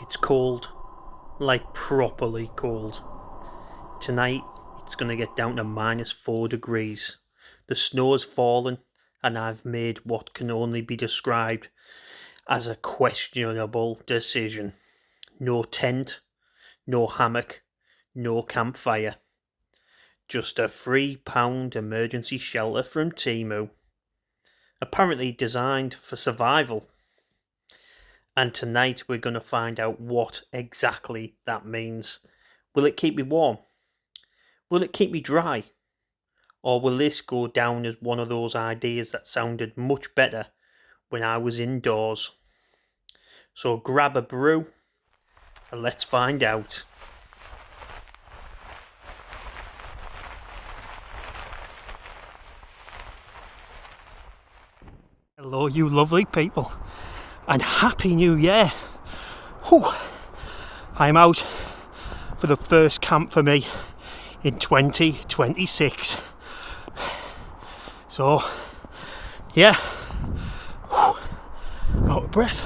It's cold, like properly cold. Tonight it's going to get down to -4 degrees. The snow has fallen and I've made what can only be described as a questionable decision. No tent, no hammock, no campfire. Just a £3 emergency shelter from Temu. Apparently designed for survival. And tonight we're going to find out what exactly that means. Will it keep me warm? Will it keep me dry? Or will this go down as one of those ideas that sounded much better when I was indoors? So grab a brew and let's find out. Hello you lovely people, and Happy New Year. Whew. I'm out for the first camp for me in 2026. So yeah, whew, out of breath.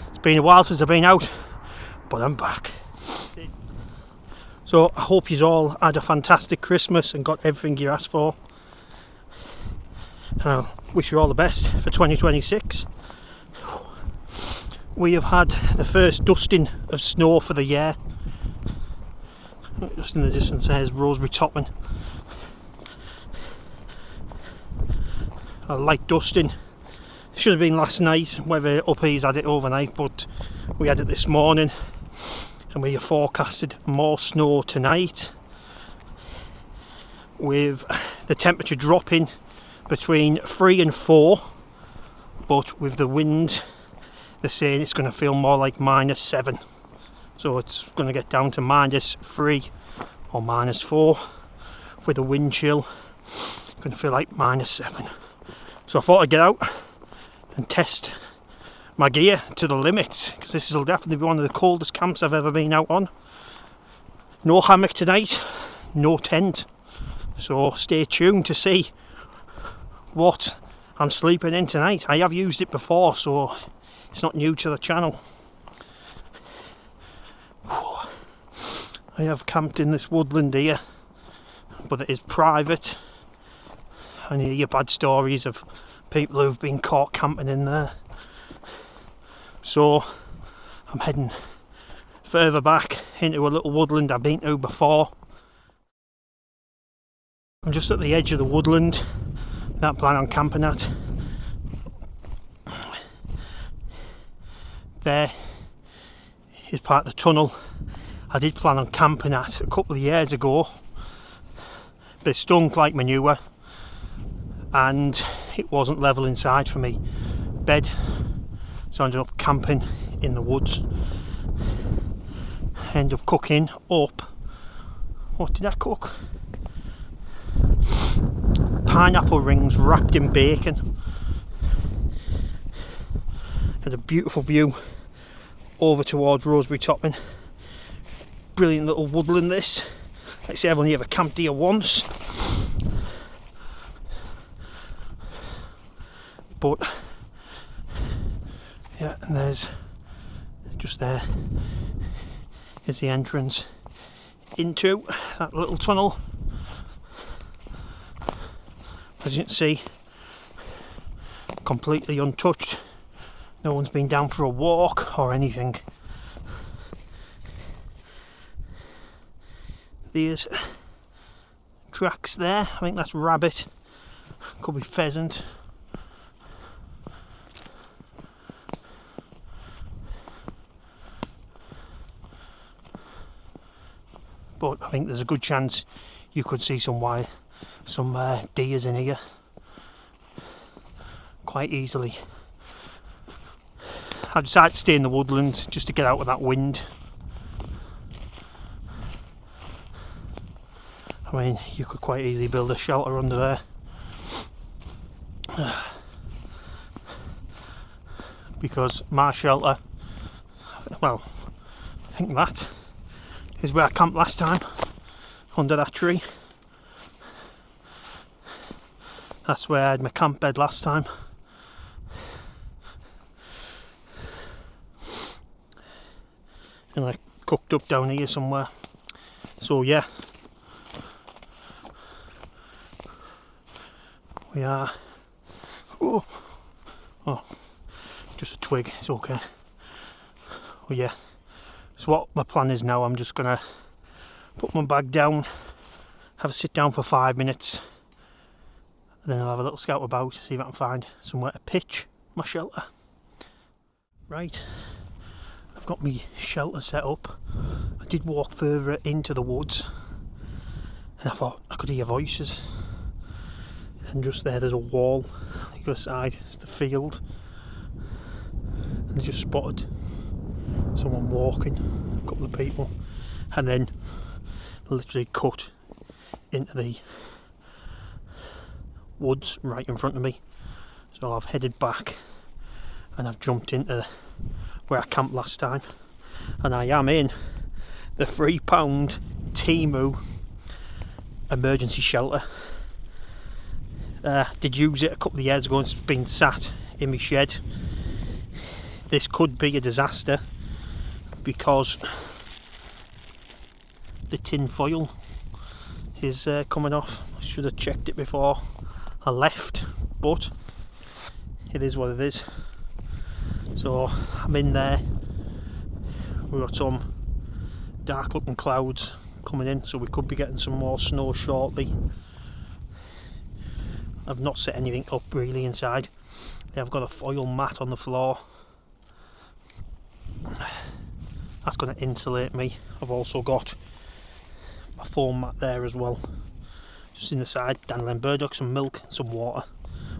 It's been a while since I've been out, but I'm back. So I hope you all had a fantastic Christmas and got everything you asked for. And I wish you all the best for 2026. We have had the first dusting of snow for the year. Just in the distance there's Roseberry Topping. A light dusting. Should have been last night, whether up here's had it overnight, but we had it this morning. And we have forecasted more snow tonight, with the temperature dropping between 3 and 4, but with the wind they're saying it's going to feel more like -7, so it's going to get down to -3 or -4 with a wind chill. It's going to feel like -7. So I thought I'd get out and test my gear to the limits, because this will definitely be one of the coldest camps I've ever been out on. No hammock tonight, no tent, so stay tuned to see what I'm sleeping in tonight. I have used it before, so it's not new to the channel. I have camped in this woodland here, but it is private, and you hear bad stories of people who've been caught camping in there. So I'm heading further back into a little woodland I've been to before. I'm just at the edge of the woodland that I plan on camping at. There is part of the tunnel I did plan on camping at a couple of years ago, but it stunk like manure and it wasn't level inside for me bed, so I ended up camping in the woods. I ended up cooking up, what did I cook? Pineapple rings wrapped in bacon. Had a beautiful view over towards Roseberry Topping. Brilliant little woodland this. Like I say, I've only ever camped here once, but yeah, and there's just there is the entrance into that little tunnel. As you can see, completely untouched. No one's been down for a walk or anything. There's tracks there. I think that's rabbit. Could be pheasant. But I think there's a good chance you could see some deers in here quite easily. I decided to stay in the woodland just to get out of that wind. I mean, you could quite easily build a shelter under there, because my shelter, well, I think that is where I camped last time, under that tree. That's where I had my camp bed last time. and like cooked up down here somewhere. So yeah, we are. Oh, just a twig. It's okay. Oh yeah. So what my plan is now, I'm just gonna put my bag down, have a sit down for 5 minutes, and then I'll have a little scout about, see if I can find somewhere to pitch my shelter. Right, I've got my shelter set up. I did walk further into the woods and I thought I could hear voices, and just there's a wall on the other side, it's the field, and I just spotted someone walking, a couple of people, and then literally cut into the woods right in front of me. So I've headed back and I've jumped into where I camped last time, and I am in the £3 Temu emergency shelter. Did use it a couple of years ago and it's been sat in my shed. This could be a disaster because the tin foil is coming off. I should have checked it before I left, but it is what it is. So I'm in there. We've got some dark looking clouds coming in, so we could be getting some more snow shortly. I've not set anything up really inside. I've got a foil mat on the floor. That's going to insulate me. I've also got my foam mat there as well. Just in the side, dandelion burdock, some milk, some water.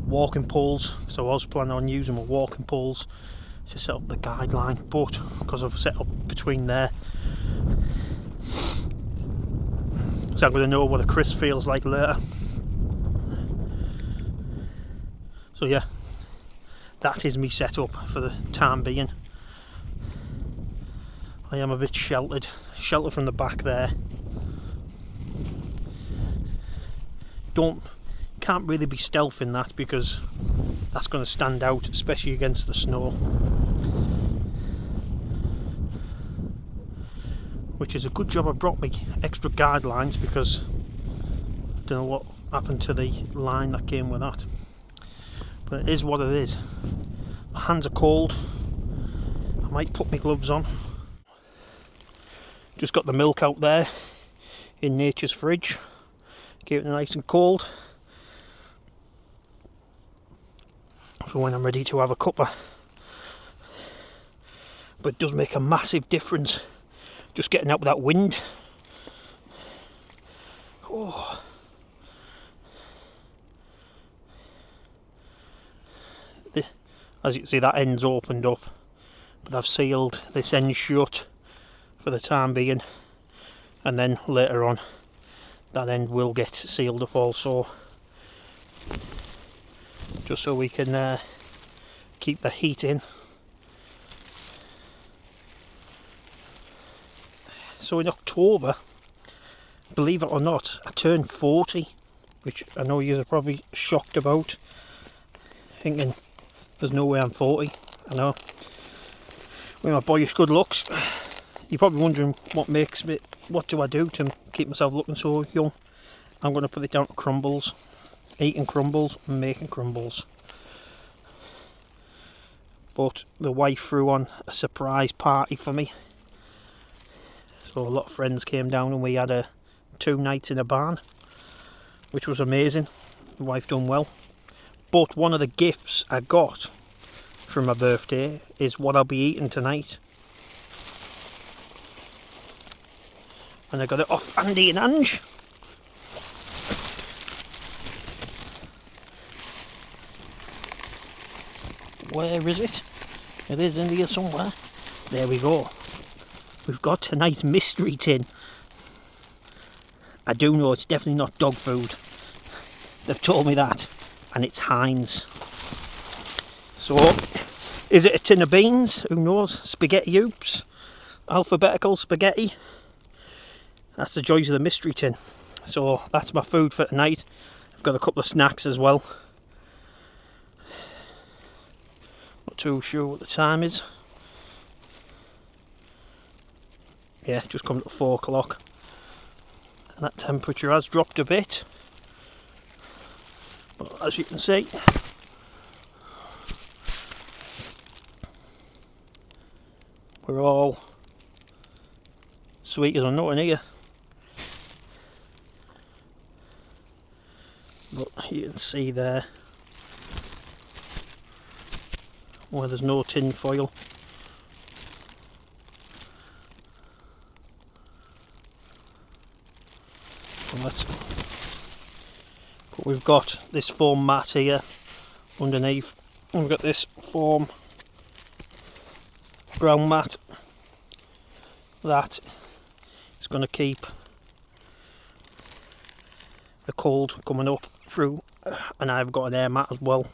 Walking poles, so I was planning on using my walking poles to set up the guideline, but because I've set up between there, so I'm going to know what a crisp feels like later. So yeah, that is me set up for the time being. I am a bit sheltered from the back there. Can't really be stealthing that because that's going to stand out, especially against the snow. Which is a good job I brought me extra guidelines, because I don't know what happened to the line that came with that. But it is what it is. My hands are cold. I might put my gloves on. Just got the milk out there in nature's fridge. Keep it nice and cold for when I'm ready to have a cuppa. But it does make a massive difference just getting out with that wind. Oh. As you can see, that end's opened up, but I've sealed this end shut for the time being, and then later on that end will get sealed up also, just so we can keep the heat in. So in October, believe it or not, I turned 40, which I know you're probably shocked about, thinking there's no way I'm 40. I know, with my boyish good looks. You're probably wondering what do I do to keep myself looking so young. I'm going to put it down to crumbles, eating crumbles, making crumbles. But the wife threw on a surprise party for me. So a lot of friends came down and we had 2 nights in a barn, which was amazing. The wife done well. But one of the gifts I got from my birthday is what I'll be eating tonight. And I got it off Andy and Ange. Where is it? It is in here somewhere. There we go. We've got tonight's mystery tin. I do know it's definitely not dog food. They've told me that. And it's Heinz. So, is it a tin of beans? Who knows? Spaghetti oops. Alphabetical spaghetti. That's the joys of the mystery tin. So that's my food for tonight. I've got a couple of snacks as well. Not too sure what the time is. Yeah, just come to 4 o'clock. And that temperature has dropped a bit. But as you can see, we're all sweet as a nut in here. But you can see there where there's no tin foil. But we've got this foam mat here underneath. And we've got this foam ground mat that is going to keep the cold coming up through, and I've got an air mat as well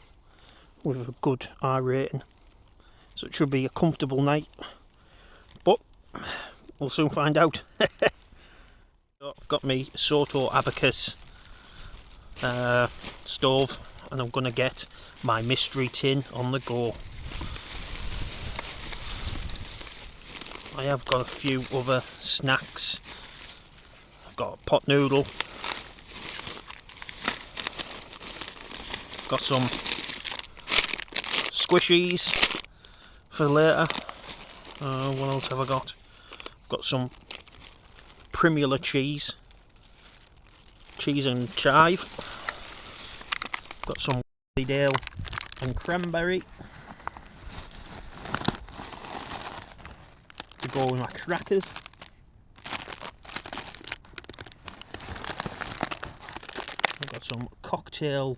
with a good I rating, so it should be a comfortable night, but we'll soon find out. I've got me Soto Abacus stove, and I'm going to get my mystery tin on the go. I have got a few other snacks. I've got a pot noodle, got some squishies for later. What else have I got? I've got some Primula cheese and chive. Got some Dale and cranberry to go with my crackers. I've got some cocktail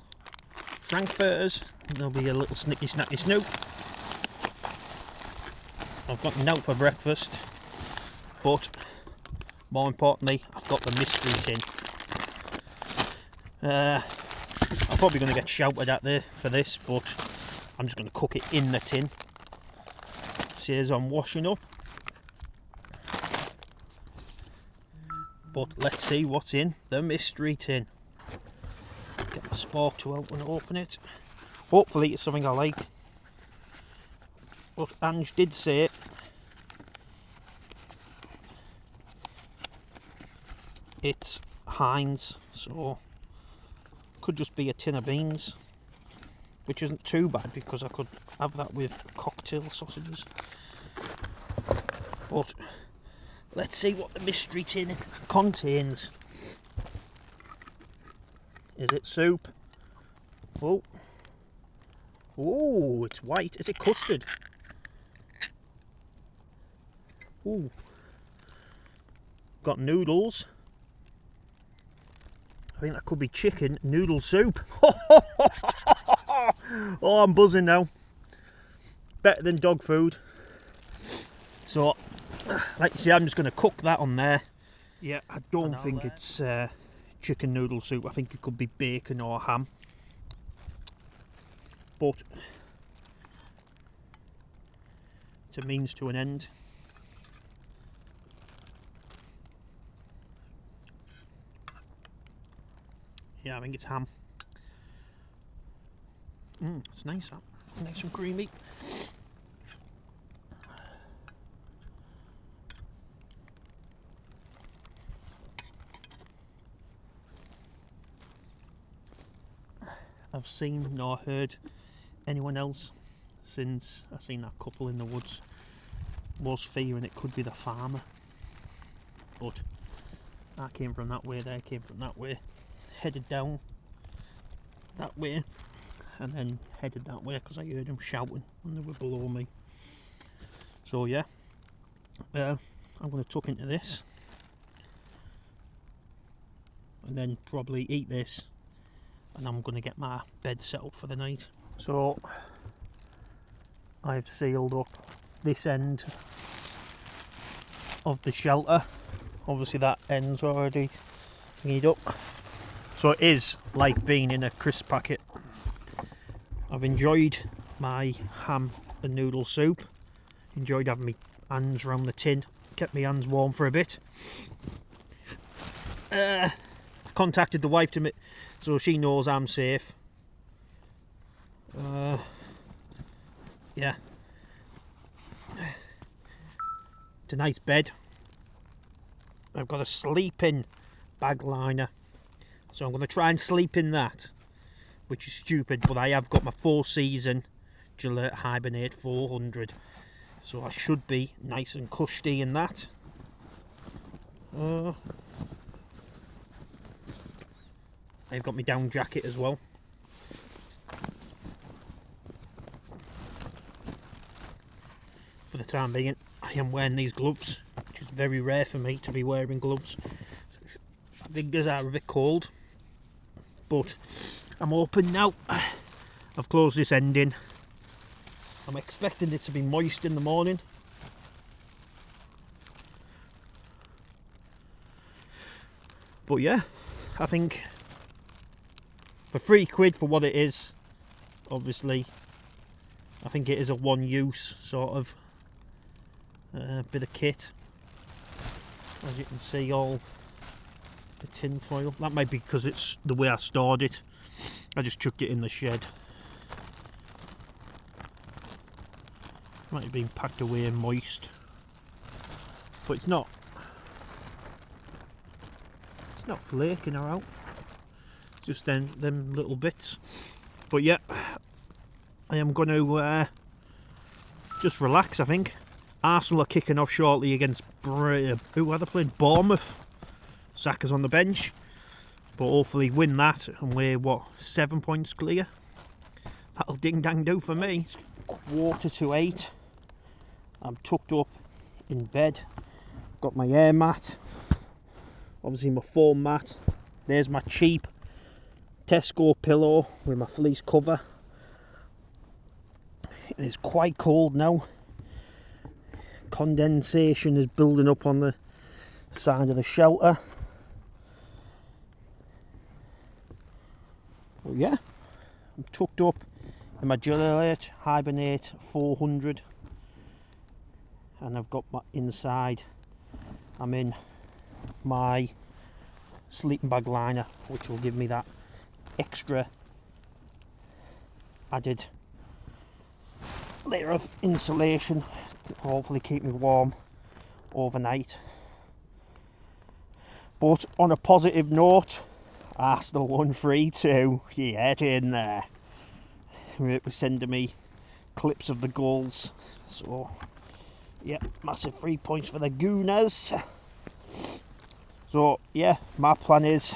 frankfurters. There'll be a little snicky snacky snoop. I've got nout for breakfast, but more importantly, I've got the mystery tin. I'm probably going to get shouted at there for this, but I'm just going to cook it in the tin. See as I'm washing up. But let's see what's in the mystery tin. Get my spork to help when I open it. Hopefully it's something I like. But Ange did say it's Heinz, so could just be a tin of beans, which isn't too bad because I could have that with cocktail sausages. But let's see what the mystery tin contains. Is it soup? Oh, it's white. Is it custard? Oh, got noodles. I think that could be chicken noodle soup. Oh, I'm buzzing now. Better than dog food. So, like you see, I'm just going to cook that on there. Yeah, I don't think it's chicken noodle soup. I think it could be bacon or ham. But it's a means to an end. Yeah, I think it's ham. It's nice, that. Nice and creamy. I've seen nor heard anyone else since I seen that couple in the woods was fearing it could be the farmer. But I came from that way, they came from that way. Headed down that way and then headed that way because I heard them shouting when they were below me. So yeah, I'm going to tuck into this and then probably eat this, and I'm going to get my bed set up for the night. So I've sealed up this end of the shelter. Obviously that end's already made up. So it is like being in a crisp packet. I've enjoyed my ham and noodle soup. Enjoyed having my hands around the tin. Kept my hands warm for a bit. I've contacted the wife so she knows I'm safe. Yeah. Tonight's bed I've got a sleeping bag liner, so I'm going to try and sleep in that, which is stupid, but I have got my 4-season Gillette Hibernate 400, so I should be nice and cushy in that. I've got my down jacket as well. For the time being, I am wearing these gloves, which is very rare for me to be wearing gloves. My fingers are a bit cold, but I'm open now. I've closed this ending. I'm expecting it to be moist in the morning. But yeah, I think for £3 for what it is, obviously, I think it is a one-use sort of bit of kit. As you can see, all the tin foil. That might be because it's the way I stored it. I just chucked it in the shed. Might have been packed away and moist, but it's not. It's not flaking her out. It's just them little bits. But yeah, I am going to just relax. I think Arsenal are kicking off shortly against who are they playing? Bournemouth. Saka's on the bench, but hopefully win that and we're 7 points clear. That'll ding dang do for me. It's 7:45. I'm tucked up in bed. Got my air mat, obviously my foam mat. There's my cheap Tesco pillow with my fleece cover. It is quite cold now. Condensation is building up on the side of the shelter. But yeah, I'm tucked up in my Gillette Hibernate 400, and I've got my inside. I'm in my sleeping bag liner, which will give me that extra added layer of insulation to hopefully keep me warm overnight. But on a positive note, Arsenal won 3-2. Yeah, get in there. It was sending me clips of the goals. So, yeah, massive 3 points for the Gooners. So, yeah, my plan is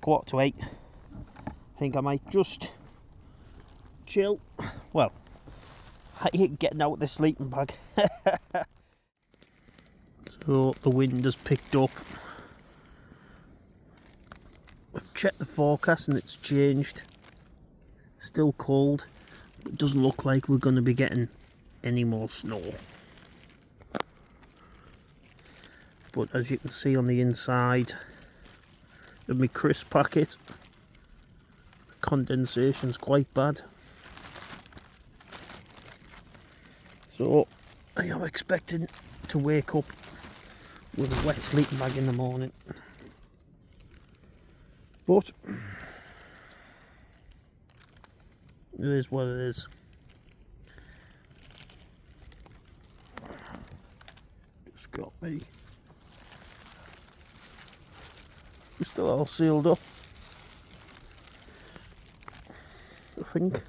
7:45. I think I might just chill. Well, I hate getting out of the sleeping bag. So, the wind has picked up. I've checked the forecast and it's changed. Still cold, but it doesn't look like we're going to be getting any more snow. But as you can see on the inside of my crisp packet, condensation's quite bad. So I am expecting to wake up with a wet sleeping bag in the morning. But it is what it is. Just got me. It's still all sealed up, I think.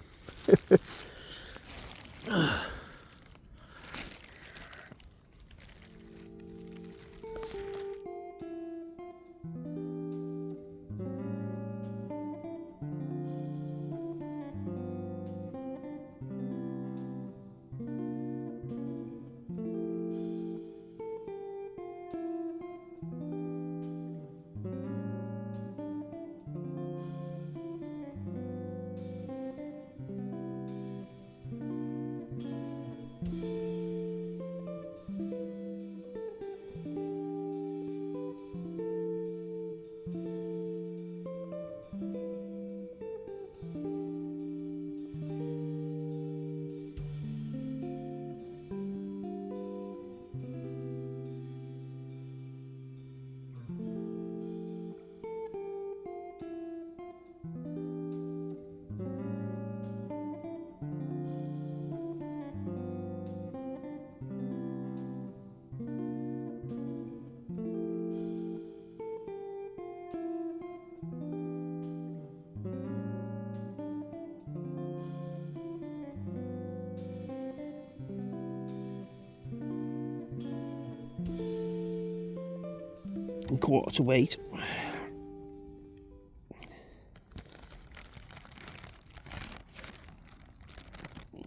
7:15.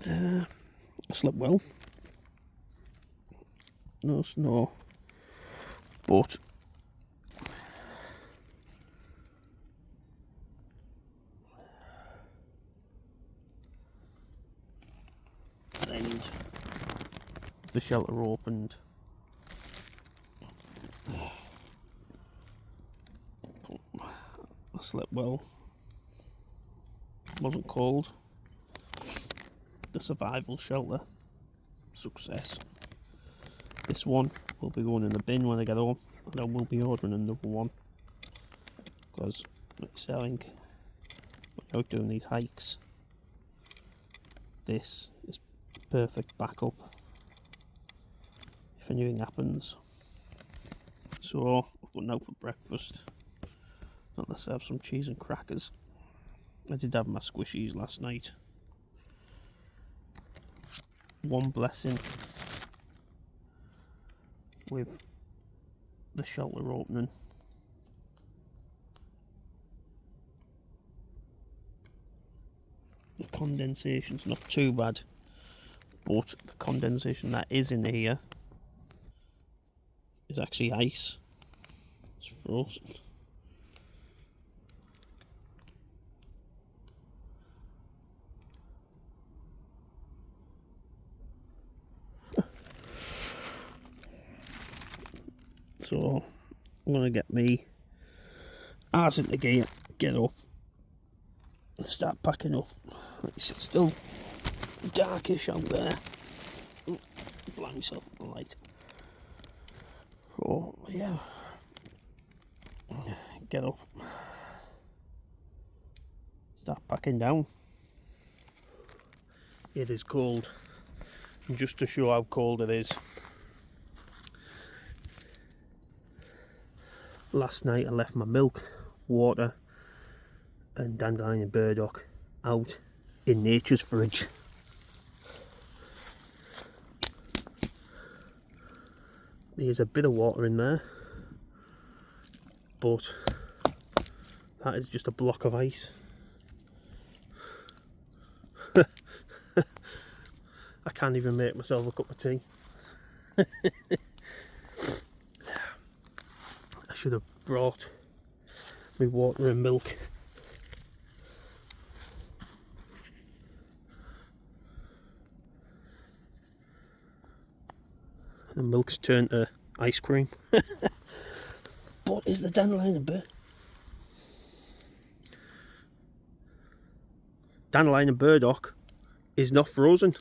I slept well. No snow, but and the shelter opened. I slept well. Wasn't cold. The survival shelter, success. This one will be going in the bin when I get home, and I will be ordering another one because like selling when out doing these hikes, this is perfect backup if anything happens. So I've gone out for breakfast. Unless I have some cheese and crackers. I did have my squishies last night. One blessing with the shelter opening. The condensation's not too bad, but the condensation that is in here is actually ice. It's frozen. So I'm gonna get me arse into gear, get up and start packing up. It's still darkish out there. Blind myself with the light. Oh yeah. Get up. Start packing down. It is cold. And just to show how cold it is, last night I left my milk, water and dandelion burdock out in nature's fridge. There's a bit of water in there, but that is just a block of ice. I can't even make myself a cup of tea. I should have brought me water and milk. The milk's turned to ice cream. What is the dandelion bird? Dandelion and burdock is not frozen.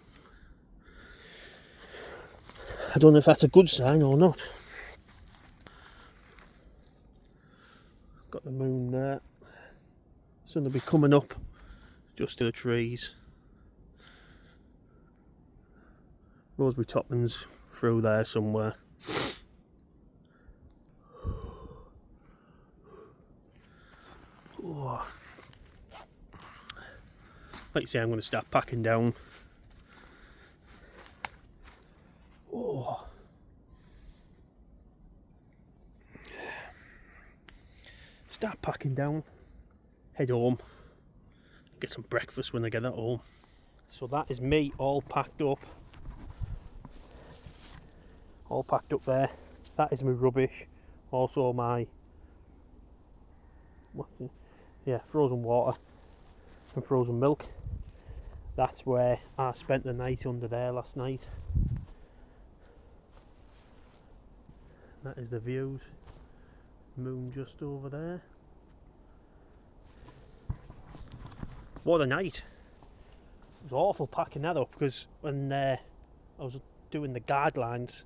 I don't know if that's a good sign or not. Got the moon there. Sun will be coming up just to the trees. Roseberry toppings through there somewhere. Oh. Like you say, I'm going to start packing down. Oh. Start packing down, head home, get some breakfast when I get at home. So that is me all packed up. All packed up there. That is my rubbish. Also my frozen water and frozen milk. That's where I spent the night under there last night. That is the views. Moon just over there. What a night. It was awful packing that up because when I was doing the guidelines,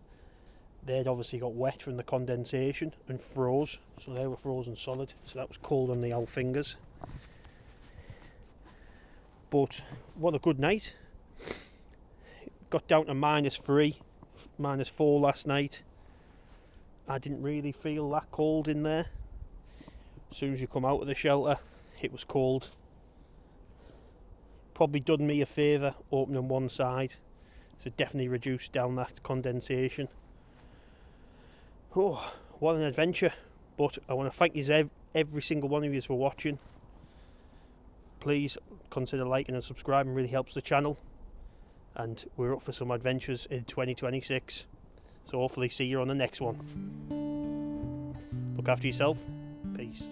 they'd obviously got wet from the condensation and froze, so they were frozen solid, so that was cold on the old fingers. But what a good night. Got down to -3, -4 last night. I didn't really feel that cold in there. As soon as you come out of the shelter, it was cold. Probably done me a favour opening one side to definitely reduce down that condensation. Oh, what an adventure. But I want to thank you, every single one of you, for watching. Please consider liking and subscribing, really helps the channel. And we're up for some adventures in 2026. So hopefully see you on the next one. Look after yourself. Peace.